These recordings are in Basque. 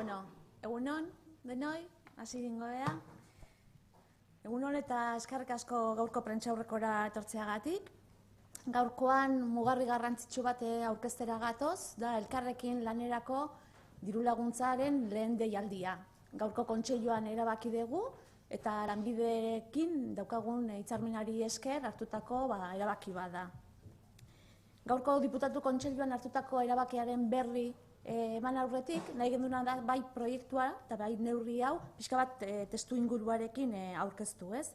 Egunon, denoi, hasi gingo ea. Egunon eta eskerrik asko gaurko prentsaurrekora etortzeagatik. Gaurkoan mugarri garrantzitsu bat aurkeztera gatoz, da elkarrekin lanerako dirulaguntzaren lehen deialdia. Gaurko kontseiluan erabaki dugu eta lanbiderekin daukagun hitzarmenari esker hartutako erabaki bat da. Gaurko diputatu kontseiluan hartutako erabakiaren berri eman aurretik, nahi genduna da bai proiektua eta bai neurri hau pixka bat testu inguruarekin aurkeztu, ez?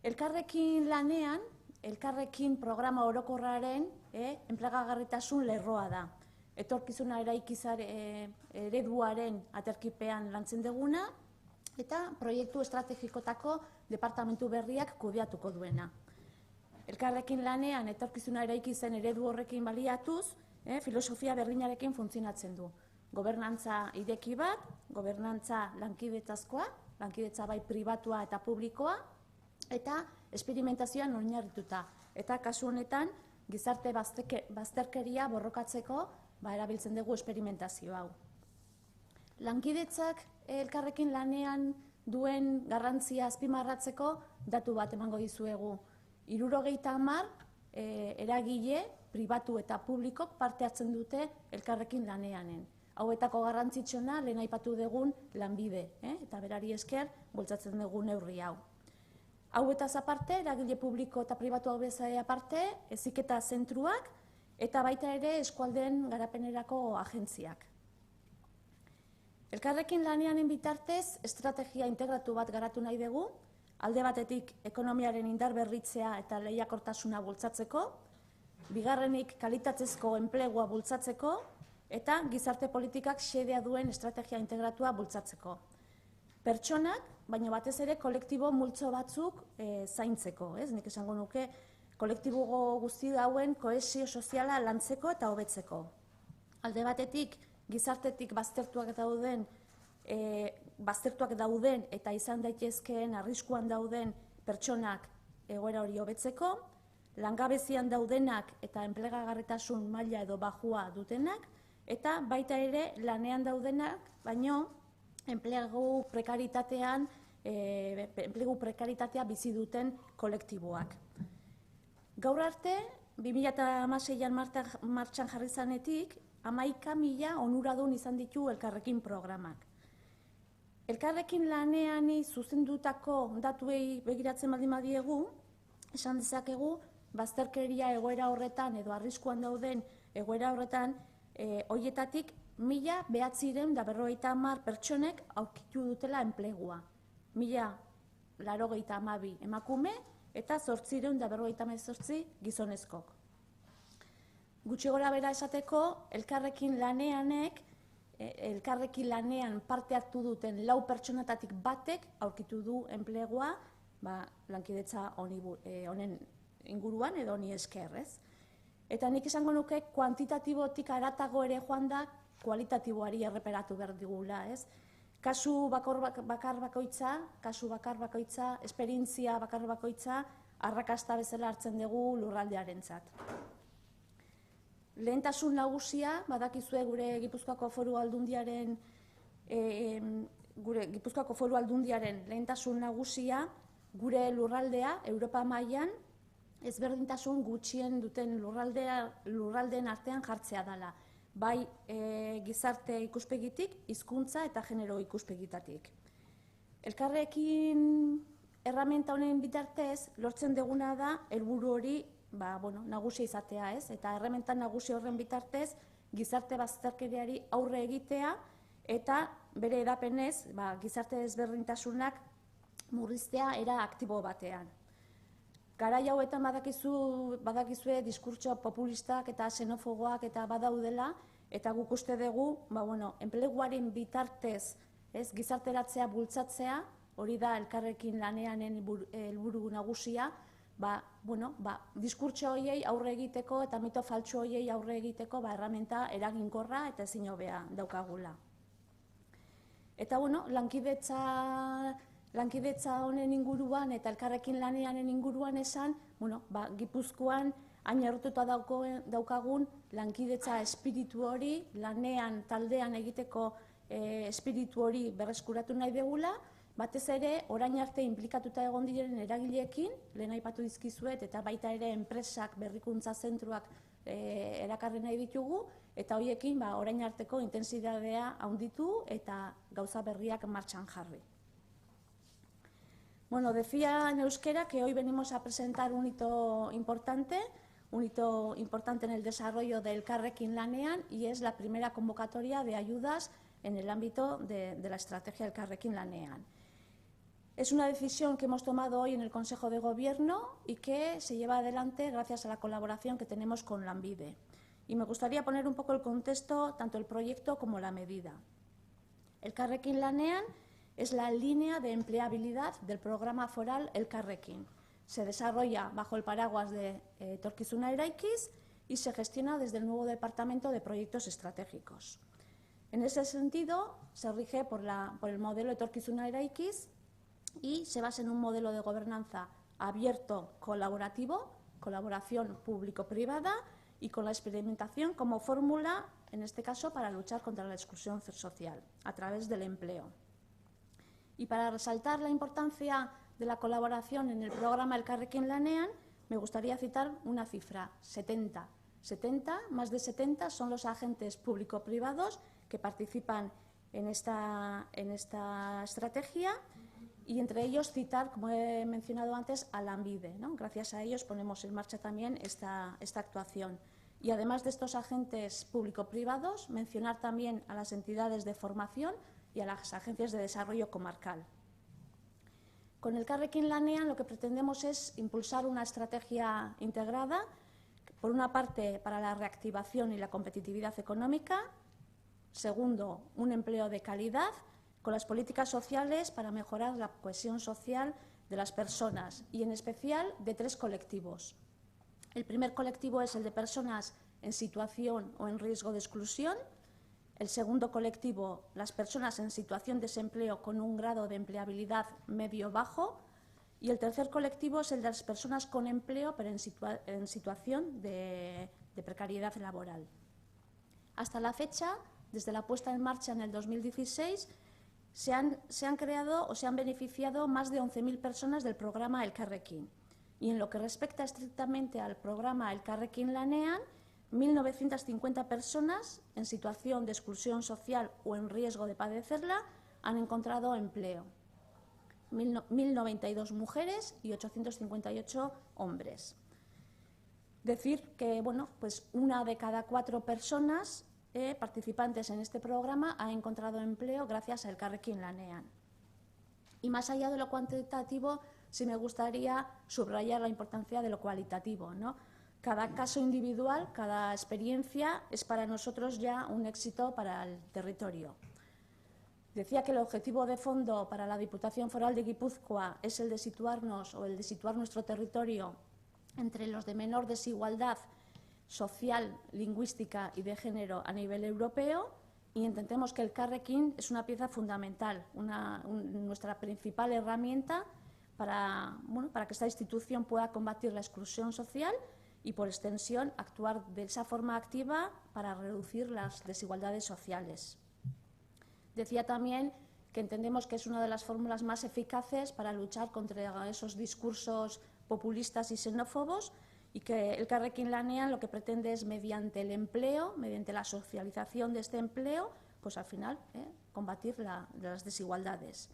Elkarrekin lanean, elkarrekin programa orokorraren enplegagarritasun lerroa da. Etorkizuna eraikizar ereduaren aterkipean lantzen duguna eta proiektu estrategikotako departamentu berriak kudeatuko duena. Elkarrekin lanean etorkizuna eraikizen eredu horrekin baliatuz, filosofia berdinarekin funtzionatzen du. Gobernantza ireki bat, gobernantza lankidetzazkoa, lankidetza bai pribatua eta publikoa, eta esperimentazioan oinarrituta. Eta kasu honetan, gizarte bazterkeria borrokatzeko erabiltzen dugu esperimentazio hau. Lankidetzak elkarrekin lanean duen garrantzia azpimarratzeko datu bat emango dizuegu. 70 eragile, pribatu eta publikok parte hartzen dute elkarrekin laneanen. Hauetako garrantzitsuna lehen aipatu dugun lanbide, eta berari esker bultzatzen dugu neurri hau. Hauetaz aparte, eragile publiko eta pribatu hau bezala aparte, heziketa zentruak eta baita ere eskualdeen garapenerako agentziak. Elkarrekin laneanen bitartez, estrategia integratu bat garatu nahi dugu, alde batetik ekonomiaren indarberritzea eta lehiakortasuna bultzatzeko, bigarrenik kalitatezko enplegua bultzatzeko eta gizarte politikak xedea duen estrategia integratua bultzatzeko. Pertsonak, baina batez ere kolektibo multzo batzuk zaintzeko, nik esango nuke kolektibo guzti dauen kohesio soziala lantzeko eta hobetzeko. Alde batetik gizartetik baztertuak dauden eta izan daitezkeen arriskuan dauden pertsonak egoera hori hobetzeko, langabezian daudenak eta enplegagarritasun maila edo bajua dutenak, eta baita ere lanean daudenak, baino enplegu prekaritatea bizi duten kolektiboak. Gaur arte, 2016an martxan jarri zanetik, 11.000 onuradun izan ditu elkarrekin programak. Elkarrekin laneani zuzendutako datuei begiratzen baldin badiegu, esan dezakegu, bazterkeria egoera horretan edo arriskuan dauden egoera horretan, horietatik 1.950 pertsonek aurkitu dutela enplegua. 1.082 emakume eta 858 gizonezkok. Gutxi gora bera esateko, elkarrekin lanean parte hartu duten 4 pertsonetatik batek aurkitu du enplegua lankidetza honen inguruan edo honi esker, ez? Eta nik esango nuke kuantitatibotik haratago ere joan da kualitatiboari erreperatu behar digula, ez? Kasu bakar bakoitza, esperientzia bakar bakoitza, arrakasta bezala hartzen dugu lurraldearentzat. Lehentasun nagusia, badakizue gure Gipuzkoako Foru Aldundiaren lehentasun nagusia, gure lurraldea, Europa mailan, ezberdintasun gutxien duten lurraldeen artean jartzea dela. Bai gizarte ikuspegitik, hizkuntza eta genero ikuspegitatik. Elkarrekin erraminta honen bitartez, lortzen duguna da, helburu hori nagusia izatea, ez? Eta errementan nagusi horren bitartez, gizarte bazterkeriari aurre egitea eta bere edapenez, gizarte ezberdintasunak murriztea era aktibo batean. Garai hauetan badakizue diskurtso populistak eta xenofoboak eta badaudela, eta guk uste dugu, enpleguaren bitartez, gizarteratzea bultzatzea, hori da elkarrekin laneanen helburu nagusia, diskurtso horiei aurre egiteko eta mito faltsu horiei aurre egiteko erramenta eraginkorra eta ezin hobea daukagula. Eta lankidetza honen inguruan eta elkarrekin laneanen inguruan esan, Gipuzkoan hain errotuta daukagun lankidetza espiritu hori, lanean taldean egiteko espiritu hori berreskuratu nahi degula, batez ere, orain arte inplikatuta egon diren eragileekin, lehen aipatu dizkizuet, eta baita ere enpresak, berrikuntza zentruak erakarri nahi ditugu, eta horiekin orain arteko intentsidadea handitu eta gauza berriak martxan jarri. Bueno, decía en euskera que hoy venimos a presentar un hito importante en el desarrollo del Elkarrekin Lanean, y es la primera convocatoria de ayudas en el ámbito de la estrategia del Elkarrekin Lanean. Es una decisión que hemos tomado hoy en el Consejo de Gobierno y que se lleva adelante gracias a la colaboración que tenemos con Lanbide. Y me gustaría poner un poco el contexto, tanto el proyecto como la medida. El Elkarrekin Lanean es la línea de empleabilidad del programa foral Elkarrekin. Se desarrolla bajo el paraguas de Etorkizuna Eraikiz y se gestiona desde el nuevo Departamento de Proyectos Estratégicos. En ese sentido, se rige por el modelo Etorkizuna Eraikiz y se basa en un modelo de gobernanza abierto, colaborativo, colaboración público-privada y con la experimentación como fórmula, en este caso, para luchar contra la exclusión social a través del empleo. Y para resaltar la importancia de la colaboración en el programa Elkarrekin Lanean, me gustaría citar una cifra: 70. Más de 70 son los agentes público-privados que participan en esta estrategia, y entre ellos citar, como he mencionado antes, a Lanbide, ¿no? Gracias a ellos ponemos en marcha también esta actuación. Y además de estos agentes público-privados, mencionar también a las entidades de formación y a las agencias de desarrollo comarcal. Con el Elkarrekin Lanean lo que pretendemos es impulsar una estrategia integrada, por una parte para la reactivación y la competitividad económica, segundo, un empleo de calidad, con las políticas sociales para mejorar la cohesión social de las personas y en especial de 3 colectivos. El primer colectivo es el de personas en situación o en riesgo de exclusión. El segundo colectivo, las personas en situación de desempleo con un grado de empleabilidad medio-bajo. Y el tercer colectivo es el de las personas con empleo, pero en situación de precariedad laboral. Hasta la fecha, desde la puesta en marcha en el 2016, se han creado o se han beneficiado más de 11.000 personas del programa Elkarrekin. Y en lo que respecta estrictamente al programa Elkarrekin Lanean, 1.950 personas en situación de exclusión social o en riesgo de padecerla han encontrado empleo. 1.092 mujeres y 858 hombres. Decir que, bueno, pues 1 de cada 4 personas participantes en este programa ha encontrado empleo gracias a Elkarrekin Lanean. Y más allá de lo cuantitativo, sí me gustaría subrayar la importancia de lo cualitativo, ¿no? Cada caso individual, cada experiencia es para nosotros ya un éxito para el territorio. Decía que el objetivo de fondo para la Diputación Foral de Guipúzcoa es el de situar nuestro territorio entre los de menor desigualdad social, lingüística y de género a nivel europeo, y entendemos que el Elkarrekin es una pieza fundamental, nuestra principal herramienta para que esta institución pueda combatir la exclusión social y, por extensión, actuar de esa forma activa para reducir las desigualdades sociales. Decía también que entendemos que es una de las fórmulas más eficaces para luchar contra esos discursos populistas y xenófobos, y que el Elkarrekin Lanean lo que pretende es, mediante el empleo, mediante la socialización de este empleo, pues al final combatir las desigualdades.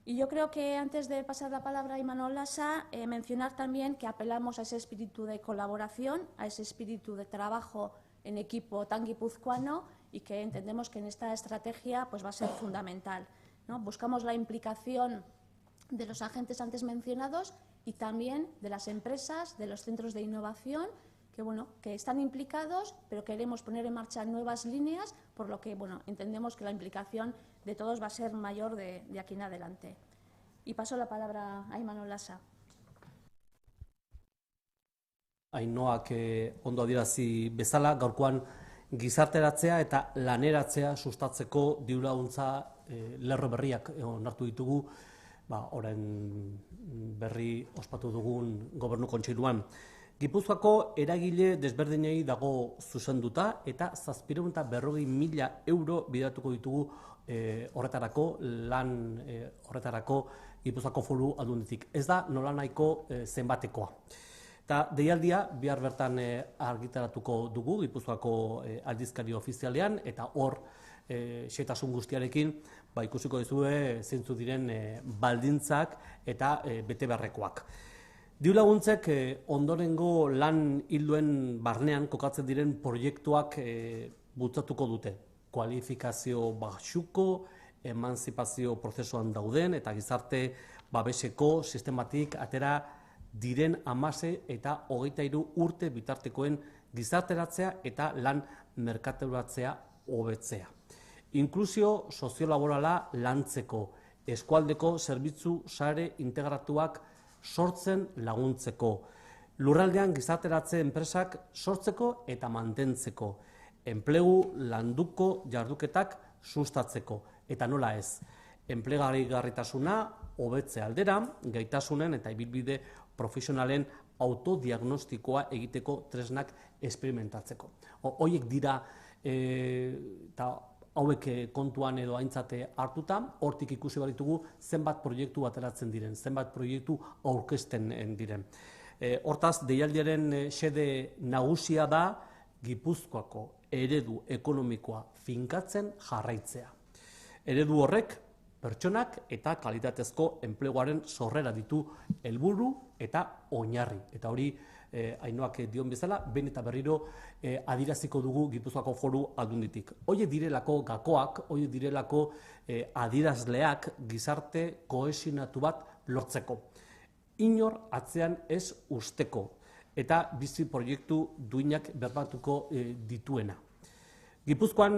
Y yo creo que antes de pasar la palabra a Imanol Lasa, mencionar también que apelamos a ese espíritu de colaboración, a ese espíritu de trabajo en equipo tan guipuzcoano, y que entendemos que en esta estrategia pues va a ser fundamental, ¿no? Buscamos la implicación de los agentes antes mencionados y también de las empresas, de los centros de innovación, que están implicados, pero queremos poner en marcha nuevas líneas, por lo que entendemos que la implicación de todos va a ser mayor de aquí en adelante. Y paso la palabra a Imanol Lasa. Ainhoak ondo adierazi bezala, gaurkoan gizarteratzea eta laneratzea sustatzeko dirulaguntza lerro berriak onartu ditugu, orain berri ospatu dugun Gobernu Kontseiluan. Gipuzkoako eragile desberdinei dago zuzenduta eta 740.000 euro bideratuko ditugu horretarako, lan horretarako Gipuzkoako Foru Aldunditik. Ez da nolanahiko zenbatekoa. Eta deialdia bihar bertan argitaratuko dugu Gipuzkoako aldizkari ofizialean, eta hor xehetasun guztiarekin ikusiko dizue zeintzuk diren baldintzak eta betebeharrekoak. Diru-laguntzek ondorengo lan ildoen barnean kokatzen diren proiektuak bultzatuko dute. Kualifikazio baxuko, emantzipazio prozesuan dauden eta gizarte babeseko sistematik atera diren 16 eta 23 urte bitartekoen gizarteratzea eta lan merkaturatzea hobetzea. Inklusio soziolaborala lantzeko, eskualdeko zerbitzu sare integratuak sortzen laguntzeko, lurraldean gizarteratze enpresak sortzeko eta mantentzeko, enplegu landuko jarduketak sustatzeko, eta nola ez, enplegarritasuna hobetze aldera, gaitasunen eta ibilbide profesionalen autodiagnostikoa egiteko tresnak esperimentatzeko. Horiek dira eta hauek kontuan edo aintzate hartuta, hortik ikusi baritugu zenbat proiektu ateratzen diren, zenbat proiektu aurkezten diren. Hortaz, deialdiaren xede nagusia da Gipuzkoako eredu ekonomikoa finkatzen jarraitzea. Eredu horrek pertsonak eta kalitatezko enpleguaren sorrera ditu helburu eta oinarri. Eta hori, Ainoak dion bezala, behin eta berriro adiraziko dugu Gipuzkoako Foru Aldunditik. Horiek direlako gakoak, horiek direlako adirazleak gizarte kohesionatu bat lortzeko. Inor atzean ez usteko eta bizi proiektu duinak berbatuko dituena. Gipuzkoan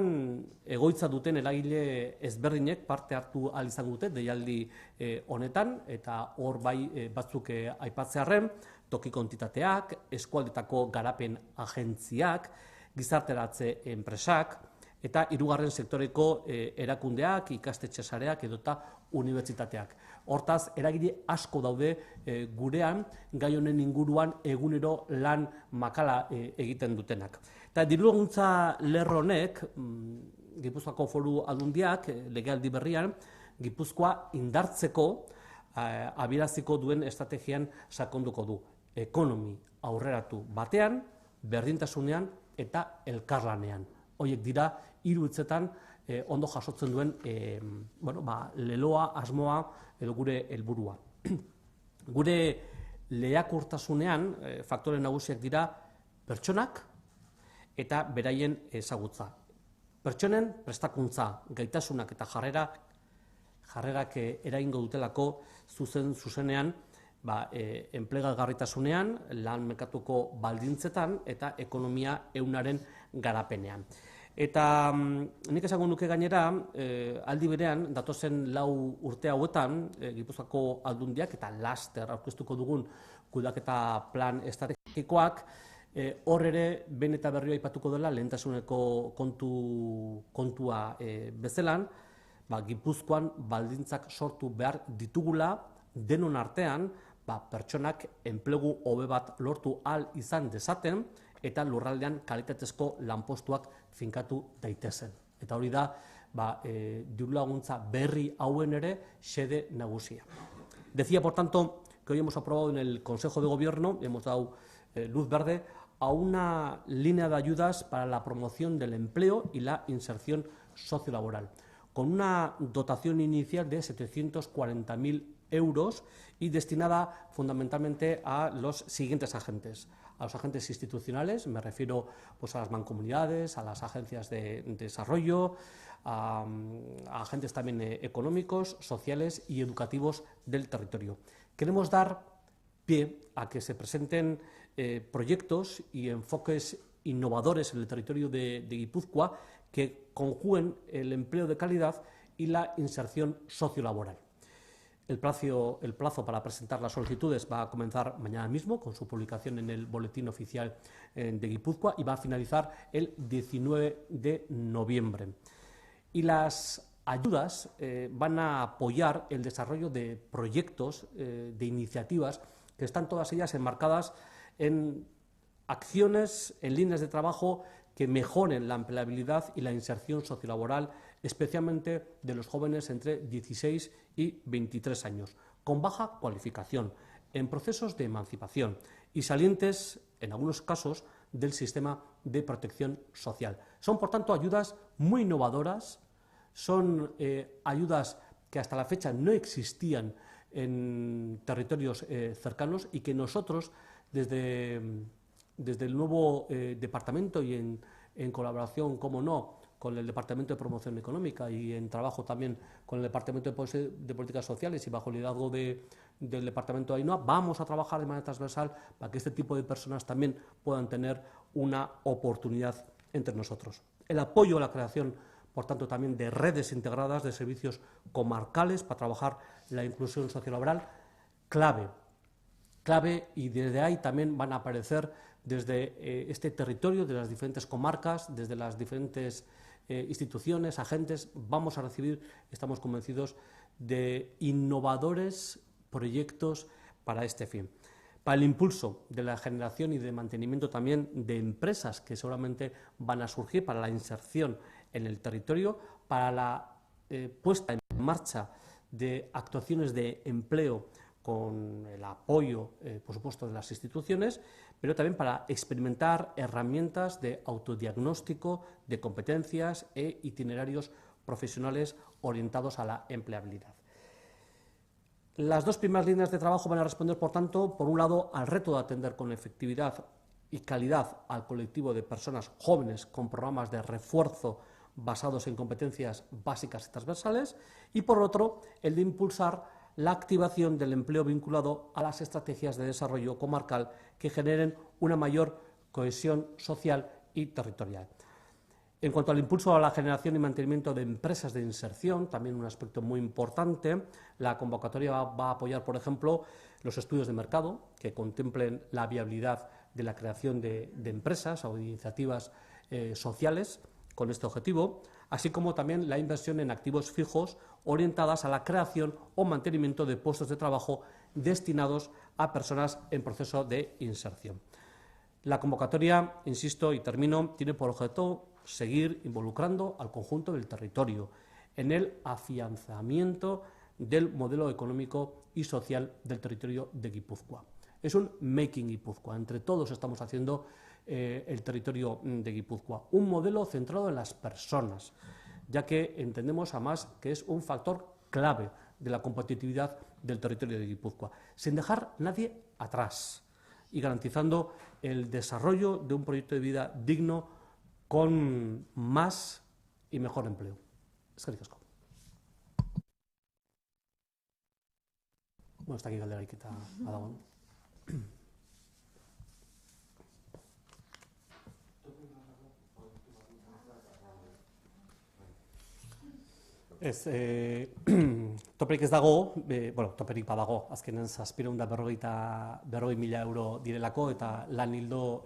egoitza duten eragile ezberdinek parte hartu ahal izango dute deialdi honetan, eta hor bai batzuk aipatzearren, tokiko entitateak, eskualdetako garapen agentziak, gizarteratze enpresak, eta hirugarren sektoreko erakundeak, ikastetxe sareak edota unibertsitateak. Hortaz, eragile asko daude gurean, gai honen inguruan egunero lan makala egiten dutenak. Eta diru-laguntza lerro honek, Gipuzkoako Foru Aldundiak legealdi berrian, Gipuzkoa indartzeko abiaraziko duen estrategian sakonduko du. Ekonomi aurreratu batean, berdintasunean eta elkarlanean. Horiek dira hiru hitzetan ondo jasotzen duen leloa, asmoa edo gure helburua. Gure lehiakortasunean faktore nagusiak dira pertsonak eta beraien ezagutza. Pertsonen prestakuntza, gaitasunak eta jarrerak eragingo dutelako zuzenean enplegagarritasunean, lan merkatuko baldintzetan eta ekonomia ehunaren garapenean. Eta nik esango nuke gainera, aldi berean, datozen 4 urte hauetan, Gipuzkoako Aldundiak eta laster aurkeztuko dugun kudeaketa plan estrategikoak, hor ere behin eta berriro aipatuko dela lehentasuneko kontua bezelan, Gipuzkoan baldintzak sortu behar ditugula, denon artean, pertsonak enplegu hobe bat lortu ahal izan dezaten eta lurraldean kalitatezko lanpostuak finkatu daitezen. Eta hori da, diru-laguntza berri hauen ere xede nagusia. Decía, por tanto, que hoy hemos aprobado en el Consejo de Gobierno, hemos dado luz verde a una línea de ayudas para la promoción del empleo y la inserción sociolaboral, con una dotación inicial de 740.000 euros y destinada fundamentalmente a los siguientes agentes. A los agentes institucionales, me refiero a las mancomunidades, a las agencias de desarrollo, a agentes también económicos, sociales y educativos del territorio. Queremos dar pie a que se presenten proyectos y enfoques innovadores en el territorio de Guipúzcoa que conjuguen el empleo de calidad y la inserción sociolaboral. El plazo para presentar las solicitudes va a comenzar mañana mismo con su publicación en el Boletín Oficial de Guipúzcoa y va a finalizar el 19 de noviembre. Y las ayudas van a apoyar el desarrollo de proyectos, de iniciativas que están todas ellas enmarcadas en acciones en líneas de trabajo que mejoren la empleabilidad y la inserción sociolaboral, especialmente de los jóvenes entre 16 y 23 años, con baja cualificación, en procesos de emancipación y salientes, en algunos casos, del sistema de protección social. Son, por tanto, ayudas muy innovadoras, son ayudas que hasta la fecha no existían en territorios cercanos y que nosotros, desde el nuevo departamento y en colaboración, como no, con el Departamento de Promoción Económica y en trabajo también con el Departamento de Políticas Sociales y bajo el liderazgo del Departamento de Ainhoa, vamos a trabajar de manera transversal para que este tipo de personas también puedan tener una oportunidad entre nosotros. El apoyo a la creación, por tanto, también de redes integradas de servicios comarcales para trabajar la inclusión sociolaboral, clave, y desde ahí también van a aparecer desde este territorio, de las diferentes comarcas, desde las diferentes instituciones, agentes, vamos a recibir, estamos convencidos, de innovadores proyectos para este fin. Para el impulso de la generación y de mantenimiento también de empresas que seguramente van a surgir, para la inserción en el territorio, para la puesta en marcha de actuaciones de empleo con el apoyo, por supuesto, de las instituciones, pero también para experimentar herramientas de autodiagnóstico, de competencias e itinerarios profesionales orientados a la empleabilidad. Las dos primeras líneas de trabajo van a responder, por tanto, por un lado, al reto de atender con efectividad y calidad al colectivo de personas jóvenes con programas de refuerzo basados en competencias básicas y transversales, y por otro, el de impulsar la activación del empleo vinculado a las estrategias de desarrollo comarcal que generen una mayor cohesión social y territorial. En cuanto al impulso a la generación y mantenimiento de empresas de inserción, también un aspecto muy importante, la convocatoria va a apoyar, por ejemplo, los estudios de mercado que contemplen la viabilidad de la creación de empresas o de iniciativas sociales con este objetivo, así como también la inversión en activos fijos orientadas a la creación o mantenimiento de puestos de trabajo destinados a personas en proceso de inserción. La convocatoria, insisto y termino, tiene por objeto seguir involucrando al conjunto del territorio en el afianzamiento del modelo económico y social del territorio de Guipúzcoa. Es un Making Guipúzcoa, entre todos estamos haciendo el territorio de Guipúzcoa, un modelo centrado en las personas, ya que entendemos además que es un factor clave de la competitividad del territorio de Guipúzcoa, sin dejar nadie atrás y garantizando el desarrollo de un proyecto de vida digno con más y mejor empleo. Eskerrik asko. Bueno, está aquí galderarik eta badago. Ez, toperik ez dago, toperik badago, azkenen 740.000 euro direlako eta lan hildo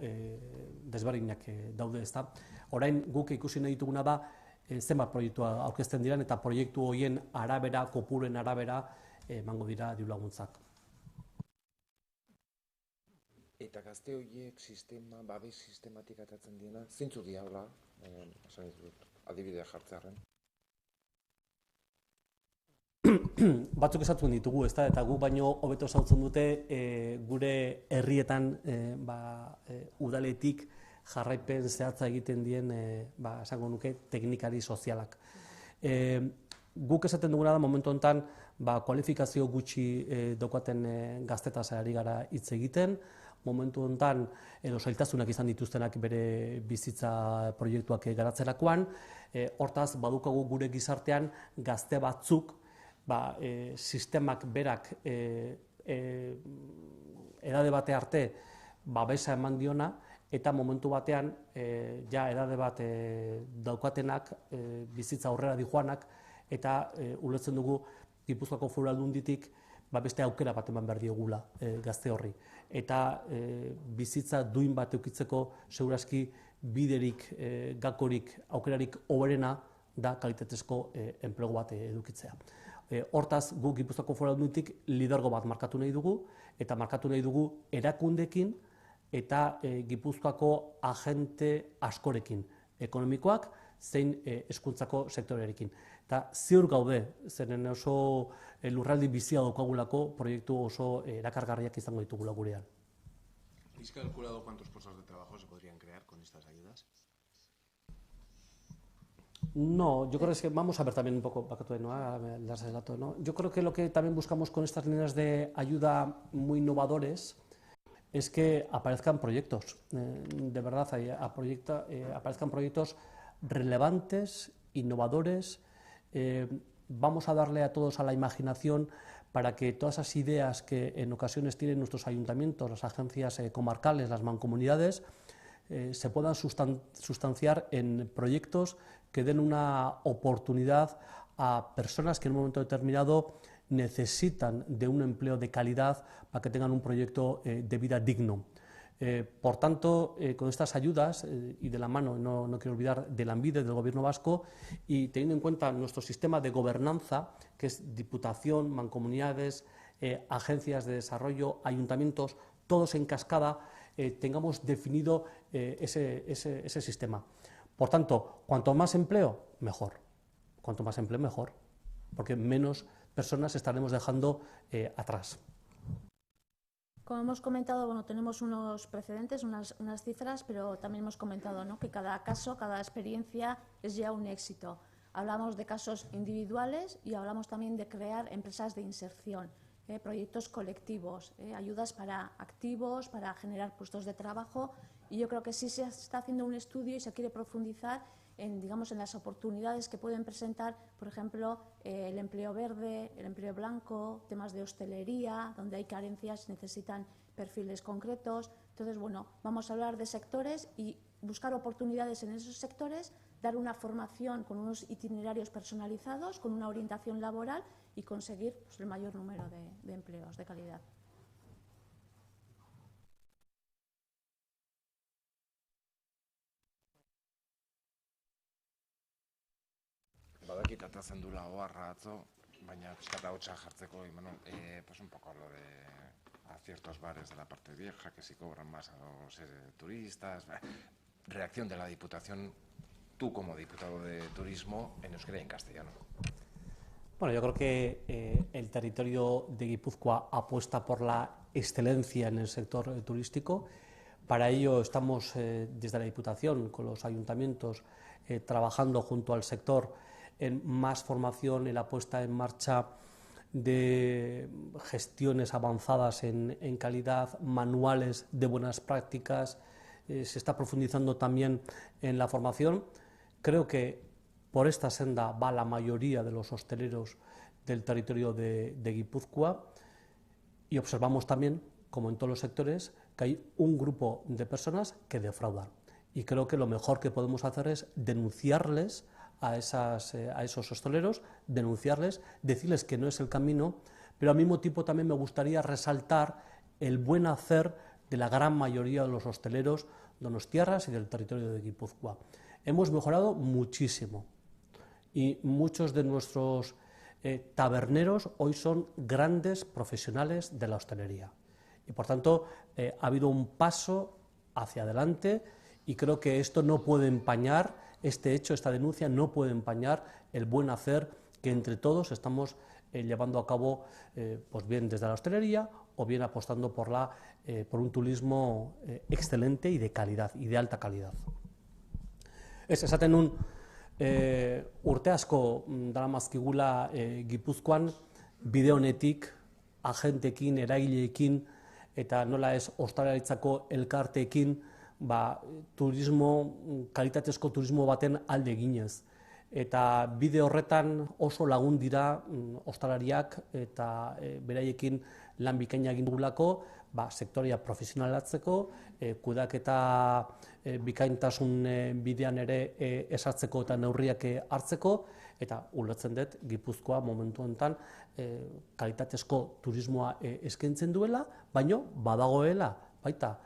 desberdinak daude, ezta. Orain guk ikusi nahi dituguna da zenbat proiektua aurkezten diren eta proiektu horien arabera, kopuruen arabera emango dira dirulaguntzak. Eta gazte horiek babes sistematik atatzen diena, zintzu diabla, adibidea jartzearen? Batzuk esatzen ditugu, ezta, eta gu baino hobeto ezagutzen dute gure herrietan udaletik jarraipen zehatza egiten dien, esango nuke, teknikari sozialak. Guk esaten duguna da, momentu honetan, kualifikazio gutxi daukaten gaztetaz ari gara hitz egiten, momentu honetan zailtasunak izan dituztenak bere bizitza proiektuak garatzerakoan, hortaz, badukagu gure gizartean gazte batzuk sistemak berak edade bate arte babesa eman diona, eta momentu batean edade bat daukatenak bizitza aurrera dijoanak, eta ulertzen dugu Gipuzkoako Foru Aldunditik beste aukera bat eman behar diogula gazte horri. Eta bizitza duin bat eukitzeko segurazki biderik, gakorik, aukerarik hoberena da kalitatezko enplegu bat edukitzea. Hortaz, guk Gipuzkoako Foru Aldunditik lidergo bat markatu nahi dugu, eta markatu nahi dugu erakundekin eta Gipuzkoako agente askorekin, ekonomikoak zein hezkuntzako sektorearekin. Eta ziur gaude, zeren oso lurraldi bizia daukagulako proiektu oso erakargarriak izango ditugula gurean. ¿Habéis calculado cuántos puestos de trabajo se podrían crear con estas ayudas? No, yo creo que vamos a ver también un poco, ¿no? Yo creo que lo que también buscamos con estas líneas de ayuda muy innovadores es que aparezcan proyectos, de verdad, aparezcan proyectos relevantes, innovadores. Vamos a darle a todos a la imaginación para que todas esas ideas que en ocasiones tienen nuestros ayuntamientos, las agencias comarcales, las mancomunidades, se puedan sustanciar en proyectos que den una oportunidad a personas que en un momento determinado necesitan de un empleo de calidad para que tengan un proyecto de vida digno. Por tanto, con estas ayudas y de la mano, no quiero olvidar, de Lanbide, del Gobierno vasco, y teniendo en cuenta nuestro sistema de gobernanza, que es Diputación, mancomunidades, agencias de desarrollo, ayuntamientos, todos en cascada, tengamos definido ese sistema. Por tanto, cuanto más empleo, mejor. Cuanto más empleo, mejor, porque menos personas estaremos dejando atrás. Como hemos comentado, bueno, tenemos unos precedentes, unas cifras, pero también hemos comentado, ¿no?, que cada caso, cada experiencia es ya un éxito. Hablamos de casos individuales y hablamos también de crear empresas de inserción, proyectos colectivos, ayudas para activos, para generar puestos de trabajo, y yo creo que sí se está haciendo un estudio y se quiere profundizar en, digamos, en las oportunidades que pueden presentar, por ejemplo, el empleo verde, el empleo blanco, temas de hostelería, donde hay carencias, necesitan perfiles concretos. Entonces, bueno, vamos a hablar de sectores y buscar oportunidades en esos sectores, dar una formación con unos itinerarios personalizados, con una orientación laboral y conseguir, pues, el mayor número de empleos de calidad. Badakit atatzen dula oharra atzo, baina pixkata hotza jartzeko, pues un poco lo de a ciertos bares de la parte vieja que si cobran más a los turistas. Reacción de la Diputación, tú como diputado de Turismo, en euskera y en castellano. Bueno, yo creo que el territorio de Guipúzcoa apuesta por la excelencia en el sector turístico. Para ello estamos desde la Diputación, con los ayuntamientos, trabajando junto al sector en más formación, en la puesta en marcha de gestiones avanzadas en calidad, manuales de buenas prácticas. Se está profundizando también en la formación. Creo que por esta senda va la mayoría de los hosteleros del territorio de Guipúzcoa, y observamos también, como en todos los sectores, que hay un grupo de personas que defraudan. Y creo que lo mejor que podemos hacer es denunciarles a esos hosteleros, denunciarles, decirles que no es el camino, pero al mismo tiempo también me gustaría resaltar el buen hacer de la gran mayoría de los hosteleros donostiarras y del territorio de Guipúzcoa. Hemos mejorado muchísimo y muchos de nuestros taberneros hoy son grandes profesionales de la hostelería. Y por tanto ha habido un paso hacia adelante, y creo que esto no puede empañar, este hecho, esta denuncia no puede empañar el buen hacer que entre todos estamos llevando a cabo, pues bien desde la hostelería o bien apostando por un turismo excelente y de calidad, y de alta calidad. Ez esaten nun, urte asko daramazkigula Gipuzkoan bide honetik agenteekin, eragileekin eta nola ez ostalaritzako elkarteekin kalitatezko turismo baten alde eginez. Eta bide horretan oso lagun dira ostalariak, eta beraiekin lan bikaina egin dugulako, sektorea profesionalatzeko, kudeaketa bikaintasun bidean ere esartzeko eta neurriak hartzeko, eta ulertzen dut Gipuzkoa momentu honetan kalitatezko turismoa eskaintzen duela, baino badagoela baita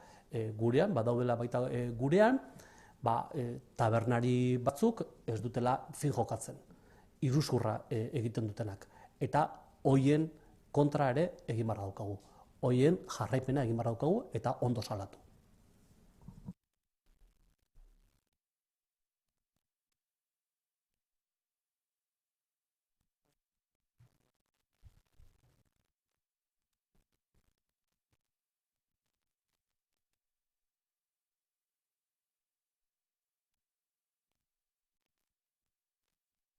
gurean, tabernari batzuk ez dutela fin jokatzen, iruzurra egiten dutenak, eta hoien kontra ere egin behar daukagu, hoien jarraipena egin behar daukagu eta ondo salatu.